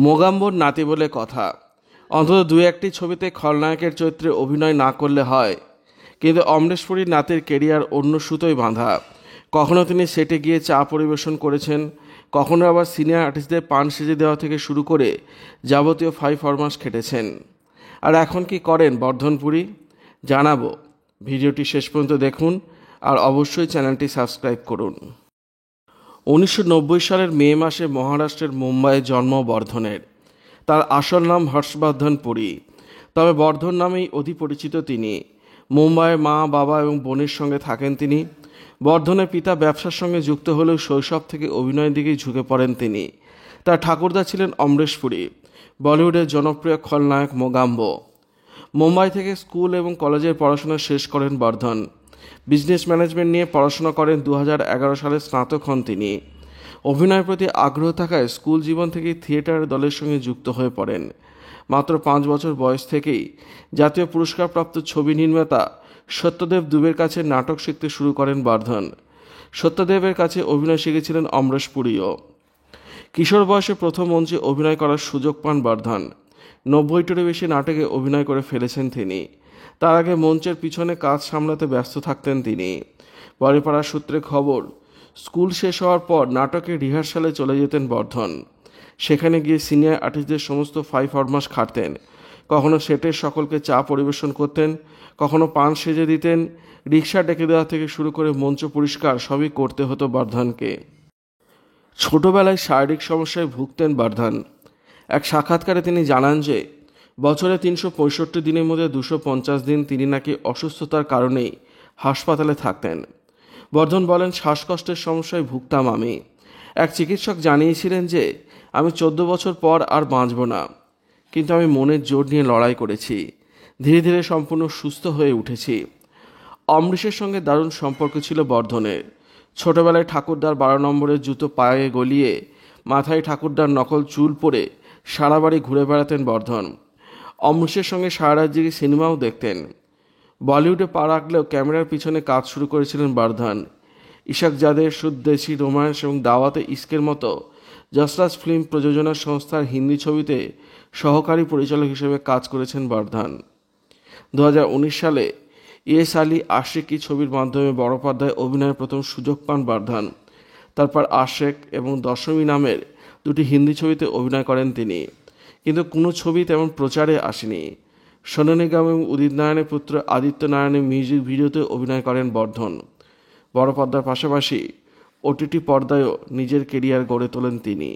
মোগাম্বোর নাতি বলে কথা। অন্তত দু একটি ছবিতে খলনায়কের চরিত্রে অভিনয় না করলে হয়, কিন্তু অমরেশ পুরীর নাতির কেরিয়ার অন্য সুতোয় বাঁধা। কখনো তিনি সেটে গিয়ে চা পরিবেশন করেছেন, কখনো আবার সিনিয়র আর্টিস্টদের পান সেজে দেওয়া থেকে শুরু করে যাবতীয় ফরমাস খেটেছেন। আর এখন কি করেন বর্ধন পুরী জানাবো। ভিডিওটি শেষ পর্যন্ত দেখুন আর অবশ্যই চ্যানেলটি সাবস্ক্রাইব করুন। 1990 সালের মে মাসে মহারাষ্ট্রের মুম্বাইয়ে জন্ম বর্ধনের। তার আসল নাম হর্ষবর্ধন পুরী, তবে বর্ধন নামেই অধিক পরিচিত তিনি। মুম্বাইয়ে মা, বাবা এবং বোনের সঙ্গে থাকেন তিনি। বর্ধনের পিতা ব্যবসার সঙ্গে যুক্ত হলেও শৈশব থেকে অভিনয়ের দিকেই ঝুঁকে পড়েন তিনি। তার ঠাকুরদা ছিলেন অমরেশ পুরী, বলিউডের জনপ্রিয় খলনায়ক মোগাম্বো। মুম্বাই থেকে স্কুল এবং কলেজের পড়াশোনা শেষ করেন বর্ধন। বিজনেস ম্যানেজমেন্ট নিয়ে পড়াশোনা করেন। 2011 সালে স্নাতক হন তিনি। অভিনয়ের প্রতি আগ্রহ থাকায় স্কুল জীবন থেকেই থিয়েটার দলের সঙ্গে যুক্ত হয়ে পড়েন। মাত্র 5 বছর বয়স থেকেই জাতীয় পুরস্কারপ্রাপ্ত ছবি নির্মাতা সত্যদেব দুবের কাছে নাটক শিখতে শুরু করেন বর্ধন। সত্যদেবের কাছে অভিনয় শিখেছিলেন অমরেশ পুরীও। কিশোর বয়সে প্রথম মঞ্চে অভিনয় করার সুযোগ পান বর্ধন। 90টিরও বেশি নাটকে অভিনয় করে ফেলেছেন তিনি। তার আগে মঞ্চের পিছনে কাজ সামলাতে ব্যস্ত থাকতেন তিনি। পরে পাড়ার সূত্রে খবর, স্কুল শেষ হওয়ার পর নাটকের রিহার্সালে চলে যেতেন বর্ধন। সেখানে গিয়ে সিনিয়র আর্টিস্টদের সমস্ত ফরমাস খাটতেন। কখনো সেটের সকলকে চা পরিবেশন করতেন, কখনো পান সেজে দিতেন। রিক্সা ডেকে দেওয়া থেকে শুরু করে মঞ্চ পরিষ্কার সবই করতে হতো বর্ধনকে। ছোটবেলায় শারীরিক সমস্যায় ভুগতেন বর্ধন। এক সাক্ষাৎকারে তিনি জানান যে বছরে 365 দিনের মধ্যে 250 দিন তিনি নাকি অসুস্থতার কারণেই হাসপাতালে থাকতেন। বর্ধন বলেন, শ্বাসকষ্টের সমস্যায় ভুগতাম আমি। এক চিকিৎসক জানিয়েছিলেন যে আমি 14 বছর পর আর বাঁচব না, কিন্তু আমি মনের জোর নিয়ে লড়াই করেছি। ধীরে ধীরে সম্পূর্ণ সুস্থ হয়ে উঠেছি। অমরেশের সঙ্গে দারুণ সম্পর্ক ছিল বর্ধনের। ছোটবেলায় ঠাকুরদার 12 নম্বরের জুতো পায়ে গলিয়ে মাথায় ঠাকুরদার নকল চুল পরে সারা বাড়ি ঘুরে বেড়াতেন বর্ধন। অমরেশের সঙ্গে সারা রাত জেগে সিনেমাও দেখতেন। বলিউডে পা রাখলেও ক্যামেরার পিছনে কাজ শুরু করেছিলেন বর্ধন। ইশাক জাদের, সুদ্দেশী, রোম্যান্স এবং দাওয়াতে ইস্কের মতো যশরাজ ফিল্ম প্রযোজনা সংস্থার হিন্দি ছবিতে সহকারী পরিচালক হিসেবে কাজ করেছেন বর্ধন। 2019 সালে ইয়েস আলী আশিকি ছবির মাধ্যমে বড় পর্দায় অভিনয়ের প্রথম সুযোগ পান বর্ধন। তারপর আশেক এবং দশমী নামের 2টি হিন্দি ছবিতে অভিনয় করেন তিনি, কিন্তু কোনো ছবি তেমন প্রচারে আসেনি। সোনু নিগম এবং উদিত নারায়ণের পুত্র আদিত্য নারায়ণের মিউজিক ভিডিওতে অভিনয় করেন বর্ধন। বড় পর্দার পাশাপাশি OTT পর্দায়ও নিজের কেরিয়ার গড়ে তোলেন তিনি।